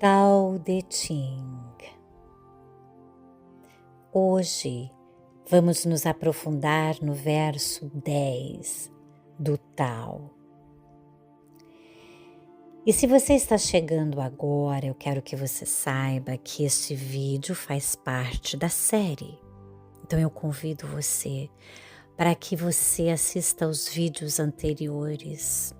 Tao Te Ching. Hoje vamos nos aprofundar no verso 10 do Tao. E se você está chegando agora, eu quero que você saiba que este vídeo faz parte da série. Então eu convido você para que você assista aos vídeos anteriores,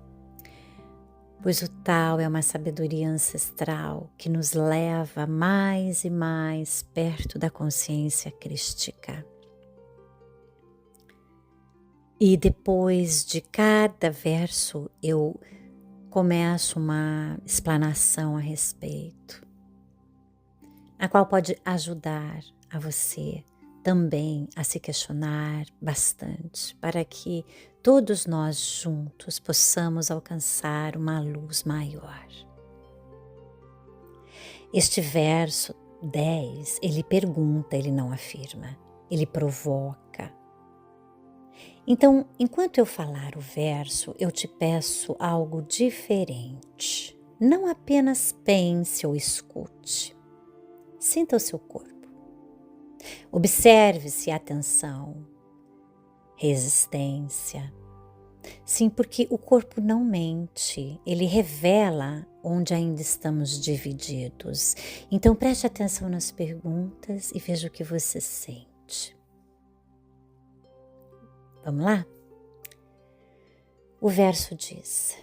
pois o Tao é uma sabedoria ancestral que nos leva mais e mais perto da consciência crística. E depois de cada verso eu começo uma explanação a respeito, a qual pode ajudar a você também a se questionar bastante, para que todos nós juntos possamos alcançar uma luz maior. Este verso 10, ele pergunta, ele não afirma, ele provoca. Então, enquanto eu falar o verso, eu te peço algo diferente. Não apenas pense ou escute. Sinta o seu corpo. Observe se há tensão, resistência. Sim, porque o corpo não mente, ele revela onde ainda estamos divididos. Então preste atenção nas perguntas e veja o que você sente. Vamos lá? O verso diz: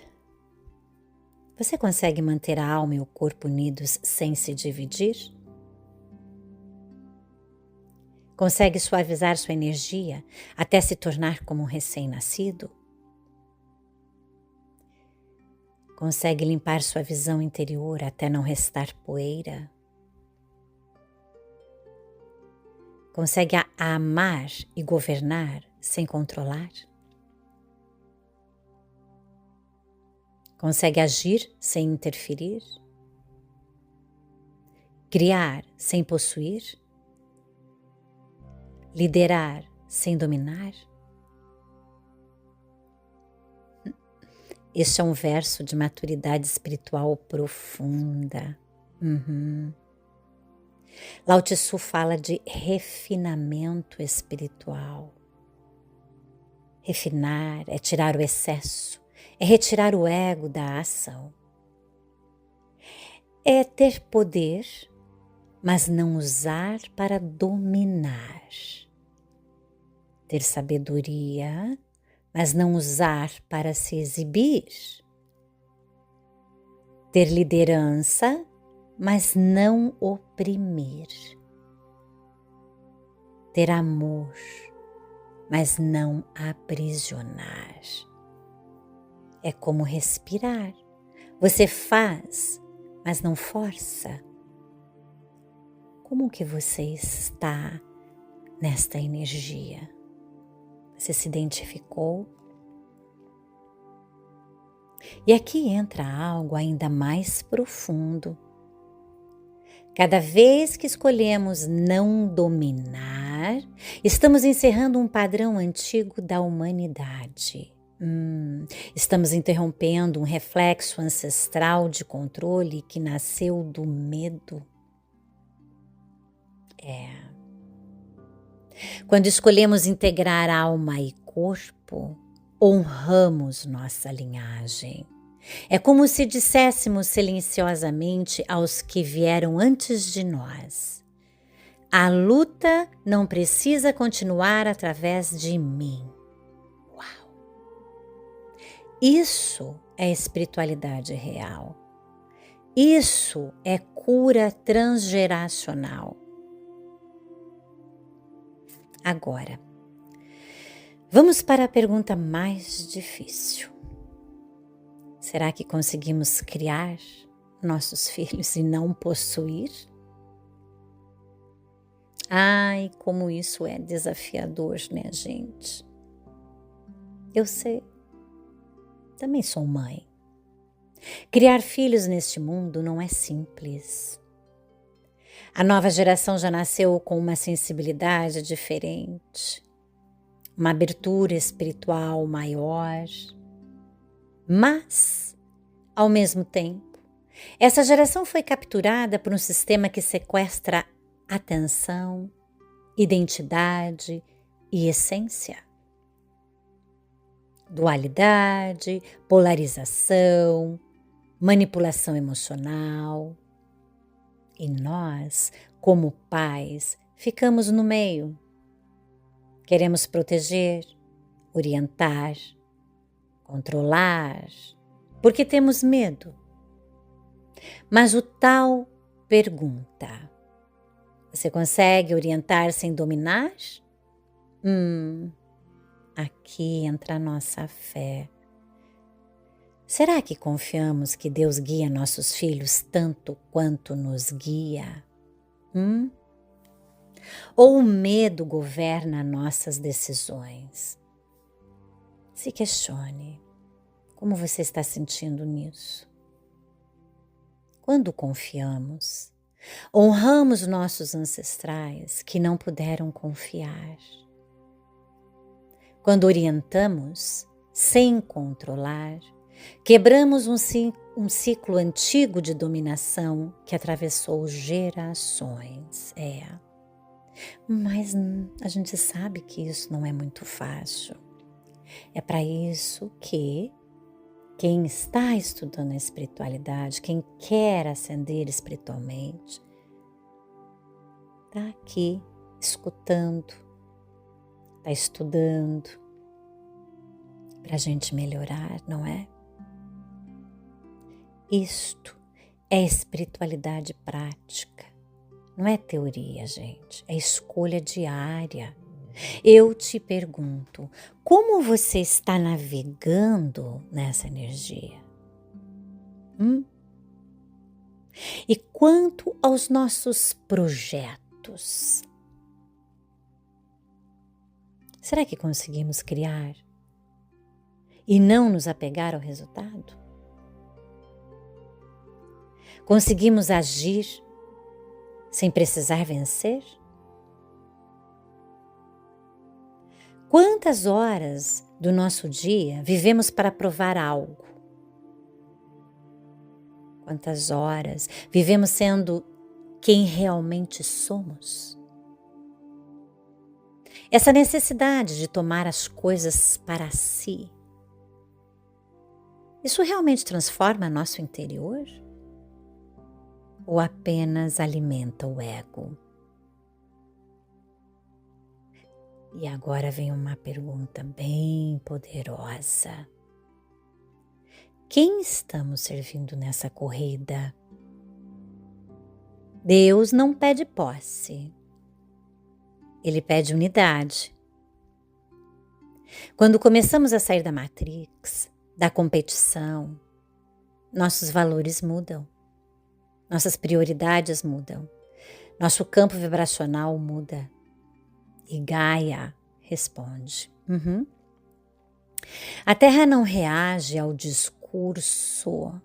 você consegue manter a alma e o corpo unidos sem se dividir? Consegue suavizar sua energia até se tornar como um recém-nascido? Consegue limpar sua visão interior até não restar poeira? Consegue amar e governar sem controlar? Consegue agir sem interferir? Criar sem possuir? Liderar sem dominar? Este é um verso de maturidade espiritual profunda. Lao Tzu fala de refinamento espiritual. Refinar é tirar o excesso, é retirar o ego da ação. É ter poder, mas não usar para dominar. Ter sabedoria, mas não usar para se exibir. Ter liderança, mas não oprimir. Ter amor, mas não aprisionar. É como respirar. Você faz, mas não força. Como que você está nesta energia? Você se identificou? E aqui entra algo ainda mais profundo. Cada vez que escolhemos não dominar, estamos encerrando um padrão antigo da humanidade. Estamos interrompendo um reflexo ancestral de controle que nasceu do medo. Quando escolhemos integrar alma e corpo, honramos nossa linhagem. É como se disséssemos silenciosamente aos que vieram antes de nós: a luta não precisa continuar através de mim. Uau! Isso é espiritualidade real. Isso é cura transgeracional. Agora, vamos para a pergunta mais difícil. Será que conseguimos criar nossos filhos e não possuir? Ai, como isso é desafiador, né, gente? Eu sei. Também sou mãe. Criar filhos neste mundo não é simples. A nova geração já nasceu com uma sensibilidade diferente, uma abertura espiritual maior, mas, ao mesmo tempo, Essa geração foi capturada por um sistema que sequestra atenção, identidade e essência. Dualidade, polarização, manipulação emocional. E nós, como pais, ficamos no meio. Queremos proteger, orientar, controlar, porque temos medo. Mas o tal pergunta: você consegue orientar sem dominar? Aqui entra a nossa fé. Será que confiamos que Deus guia nossos filhos tanto quanto nos guia? Ou o medo governa nossas decisões? Se questione. Como você está sentindo nisso? Quando confiamos, honramos nossos ancestrais que não puderam confiar. Quando orientamos, sem controlar, quebramos um ciclo antigo de dominação que atravessou gerações. Mas a gente sabe que isso não é muito fácil. É para isso que quem está estudando a espiritualidade, quem quer ascender espiritualmente, está aqui escutando, está estudando para a gente melhorar, não é? Isto é espiritualidade prática, não é teoria, gente, é escolha diária. Eu te pergunto, como você está navegando nessa energia? E quanto aos nossos projetos? Será que conseguimos criar e não nos apegar ao resultado? Conseguimos agir sem precisar vencer? Quantas horas do nosso dia vivemos para provar algo? Quantas horas vivemos sendo quem realmente somos? Essa necessidade de tomar as coisas para si, isso realmente transforma nosso interior? Ou apenas alimenta o ego? E agora vem uma pergunta bem poderosa. Quem estamos servindo nessa corrida? Deus não pede posse. Ele pede unidade. Quando começamos a sair da Matrix, da competição, nossos valores mudam. Nossas prioridades mudam. Nosso campo vibracional muda. E Gaia responde. A Terra não reage ao discurso,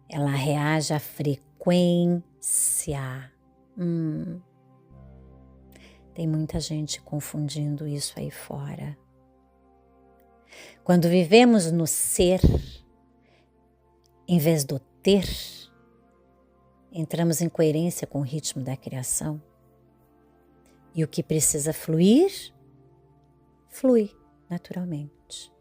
ela reage à frequência. Tem muita gente confundindo isso aí fora. Quando vivemos no ser, em vez do ter, entramos em coerência com o ritmo da criação. E o que precisa fluir, flui naturalmente.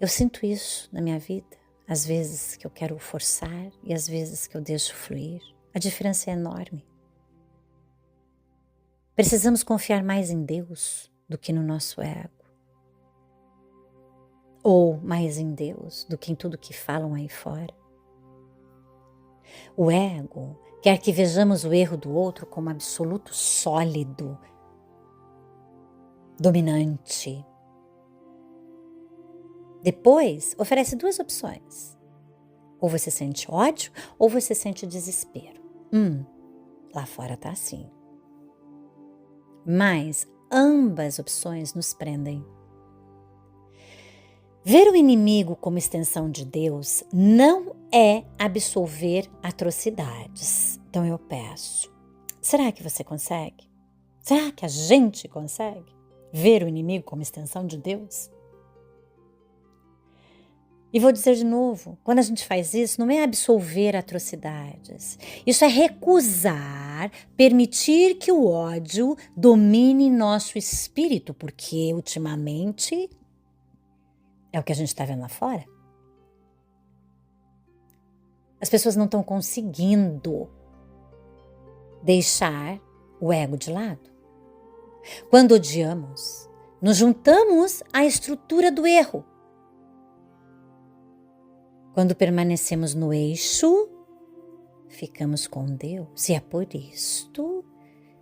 Eu sinto isso na minha vida. Às vezes que eu quero forçar e às vezes que eu deixo fluir. A diferença é enorme. Precisamos confiar mais em Deus do que no nosso ego. Ou mais em Deus do que em tudo que falam aí fora. O ego quer que vejamos o erro do outro como absoluto sólido, dominante. Depois, oferece duas opções. Ou você sente ódio, ou você sente desespero. Lá fora tá assim. Mas ambas opções nos prendem. Ver o inimigo como extensão de Deus não é absolver atrocidades. Então eu peço, será que você consegue? Será que a gente consegue ver o inimigo como extensão de Deus? E vou dizer de novo, quando a gente faz isso, não é absolver atrocidades. Isso é recusar, permitir que o ódio domine nosso espírito, porque ultimamente é o que a gente está vendo lá fora. As pessoas não estão conseguindo deixar o ego de lado. Quando odiamos, nos juntamos à estrutura do erro. Quando permanecemos no eixo, ficamos com Deus. E é por isto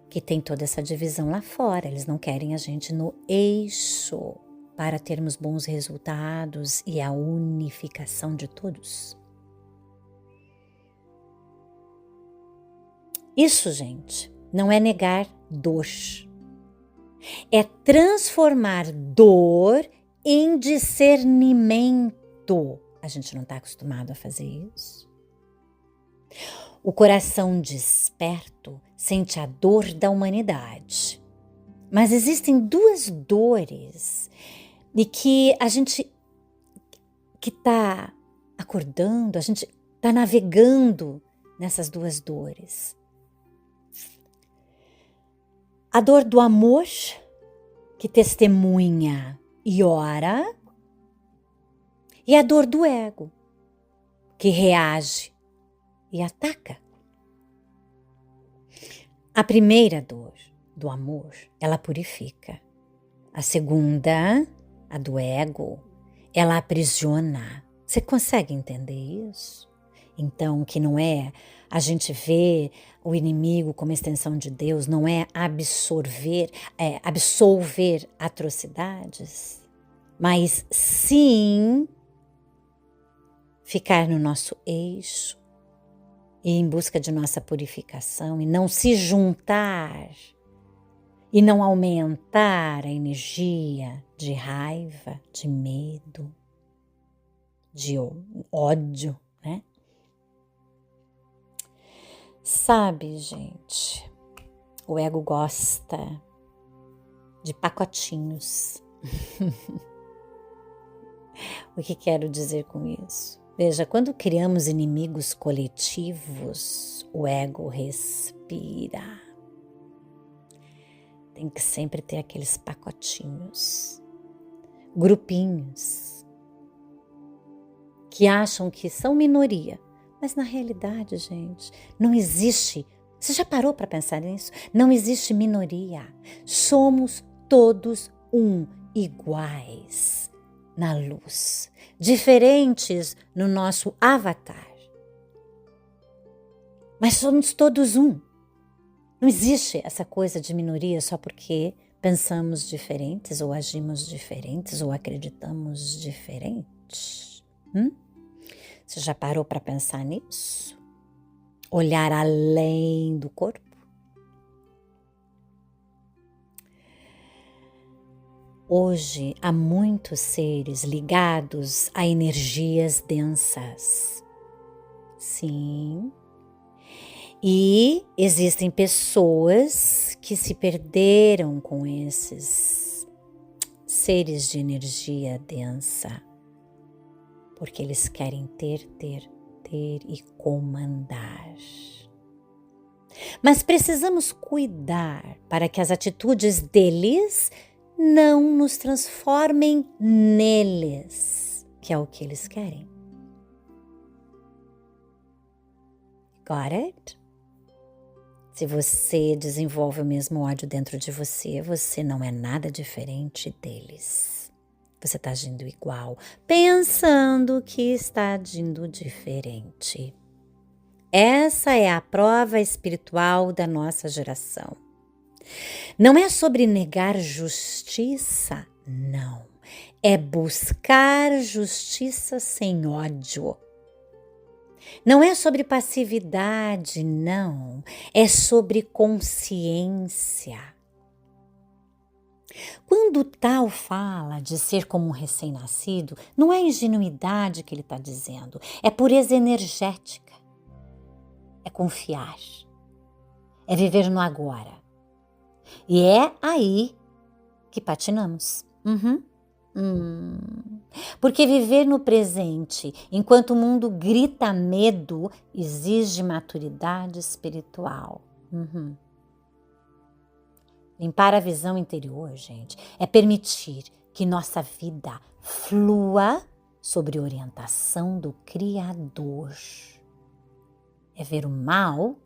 que tem toda essa divisão lá fora. Eles não querem a gente no eixo para termos bons resultados e a unificação de todos. Isso, gente, não é negar dor. É transformar dor em discernimento. A gente não está acostumado a fazer isso. O coração desperto sente a dor da humanidade. Mas existem duas dores e que a gente que está acordando, a gente está navegando nessas duas dores. A dor do amor, que testemunha e ora, e a dor do ego, que reage e ataca. A primeira dor, do amor, ela purifica. A segunda, a do ego, ela aprisiona. Você consegue entender isso? Então, que não é a gente ver o inimigo como extensão de Deus, não é absolver atrocidades, mas sim ficar no nosso eixo e em busca de nossa purificação e não se juntar e não aumentar a energia de raiva, de medo, de ódio, né? Sabe, gente, o ego gosta de pacotinhos. O que quero dizer com isso? Veja, quando criamos inimigos coletivos, o ego respira. Tem que sempre ter aqueles pacotinhos, grupinhos, que acham que são minoria. Mas na realidade, gente, não existe. Você já parou para pensar nisso? Não existe minoria. Somos todos iguais na luz, diferentes no nosso avatar. Mas somos todos um. Não existe essa coisa de minoria só porque pensamos diferentes, ou agimos diferentes, ou acreditamos diferentes. Você já parou para pensar nisso? Olhar além do corpo? Hoje há muitos seres ligados a energias densas. Sim. E existem pessoas que se perderam com esses seres de energia densa, porque eles querem ter e comandar. Mas precisamos cuidar para que as atitudes deles não nos transformem neles, que é o que eles querem. Got it? Se você desenvolve o mesmo ódio dentro de você, você não é nada diferente deles. Você está agindo igual, pensando que está agindo diferente. Essa é a prova espiritual da nossa geração. Não é sobre negar justiça, não. É buscar justiça sem ódio. Não é sobre passividade, não. É sobre consciência. Quando o Tao fala de ser como um recém-nascido, não é ingenuidade que ele está dizendo, é pureza energética, é confiar, é viver no agora. E é aí que patinamos. Porque viver no presente, enquanto o mundo grita medo, exige maturidade espiritual. Limpar a visão interior, gente, é permitir que nossa vida flua sobre orientação do Criador. É ver o mal,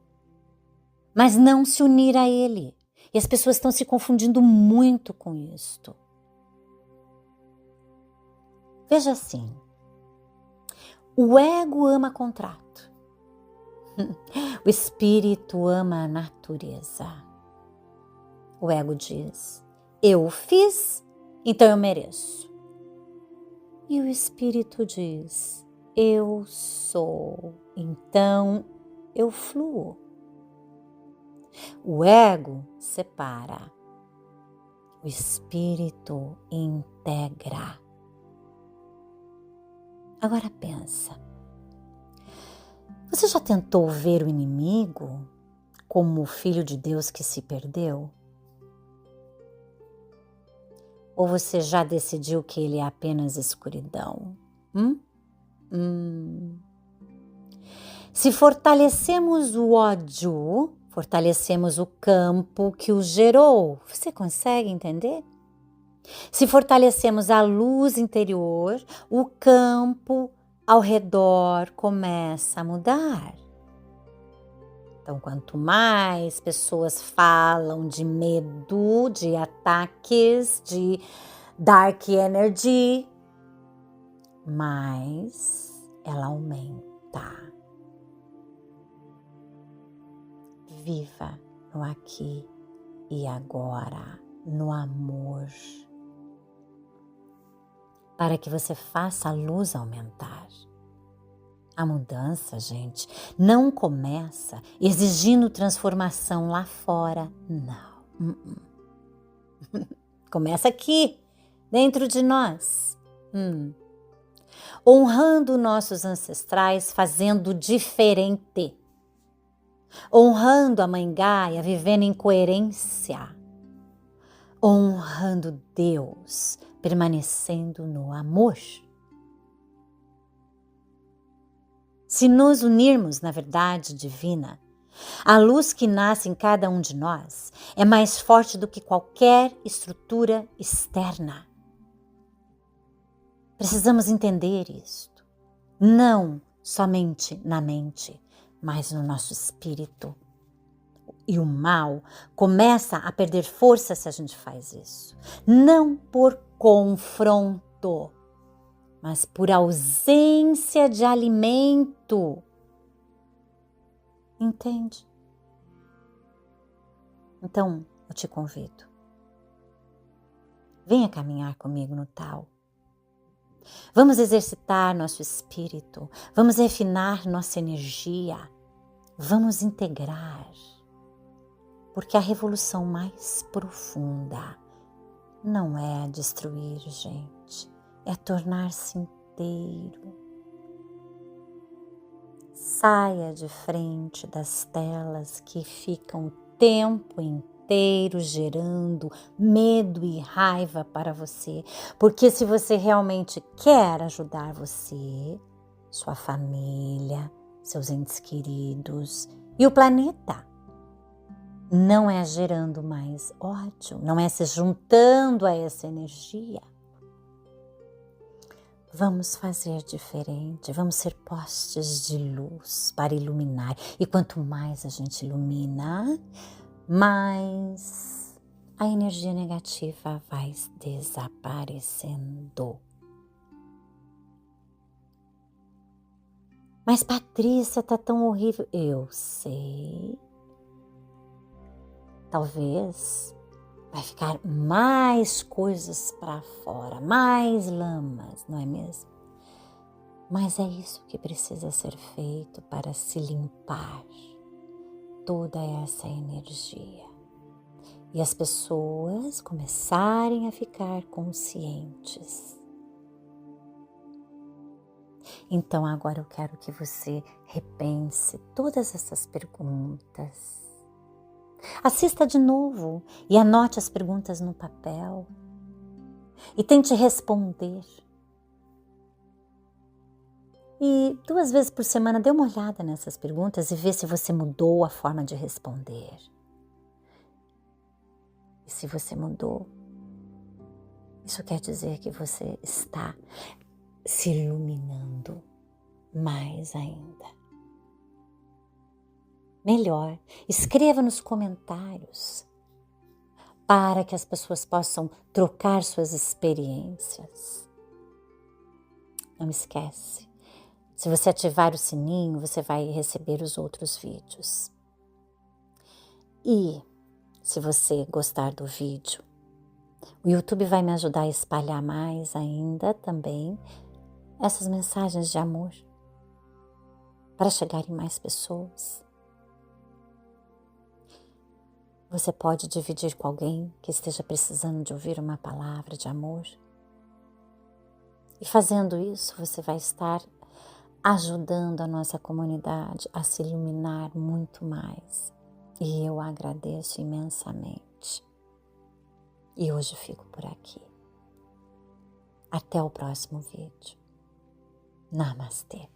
mas não se unir a ele. E as pessoas estão se confundindo muito com isto. Veja assim, o ego ama contrato, o espírito ama a natureza. O ego diz, eu fiz, então eu mereço. E o espírito diz, eu sou, então eu fluo. O ego separa, o espírito integra. Agora pensa, você já tentou ver o inimigo como o filho de Deus que se perdeu? Ou você já decidiu que ele é apenas escuridão? Se fortalecemos o ódio, fortalecemos o campo que o gerou. Você consegue entender? Se fortalecemos a luz interior, o campo ao redor começa a mudar. Então, quanto mais pessoas falam de medo, de ataques, de dark energy, mais ela aumenta. Viva no aqui e agora, no amor, para que você faça a luz aumentar. A mudança, gente, não começa exigindo transformação lá fora, não. Começa aqui, dentro de nós. Honrando nossos ancestrais, fazendo diferente. Honrando a Mãe Gaia, vivendo em coerência. Honrando Deus, permanecendo no amor. Se nos unirmos na verdade divina, a luz que nasce em cada um de nós é mais forte do que qualquer estrutura externa. Precisamos entender isto, não somente na mente, mas no nosso espírito. E o mal começa a perder força se a gente faz isso. Não por confronto, mas por ausência de alimento. Entende? Então, eu te convido. Venha caminhar comigo no tal. Vamos exercitar nosso espírito. Vamos refinar nossa energia. Vamos integrar. Porque a revolução mais profunda não é destruir, gente. É tornar-se inteiro. Saia de frente das telas que ficam o tempo inteiro gerando medo e raiva para você. Porque se você realmente quer ajudar você, sua família, seus entes queridos e o planeta, não é gerando mais ódio, não é se juntando a essa energia. Vamos fazer diferente, vamos ser postes de luz para iluminar. E quanto mais a gente ilumina, mais a energia negativa vai desaparecendo. Mas Patrícia, tá tão horrível. Eu sei. Talvez vai ficar mais coisas para fora, mais lamas, não é mesmo? Mas é isso que precisa ser feito para se limpar toda essa energia. E as pessoas começarem a ficar conscientes. Então agora eu quero que você repense todas essas perguntas. Assista de novo e anote as perguntas no papel e tente responder. E 2 vezes por semana dê uma olhada nessas perguntas e vê se você mudou a forma de responder. E se você mudou, isso quer dizer que você está se iluminando mais ainda. Melhor, escreva nos comentários para que as pessoas possam trocar suas experiências. Não esquece, se você ativar o sininho, você vai receber os outros vídeos. E se você gostar do vídeo, o YouTube vai me ajudar a espalhar mais ainda também essas mensagens de amor para chegar em mais pessoas. Você pode dividir com alguém que esteja precisando de ouvir uma palavra de amor. E fazendo isso, você vai estar ajudando a nossa comunidade a se iluminar muito mais. E eu agradeço imensamente. E hoje fico por aqui. Até o próximo vídeo. Namastê.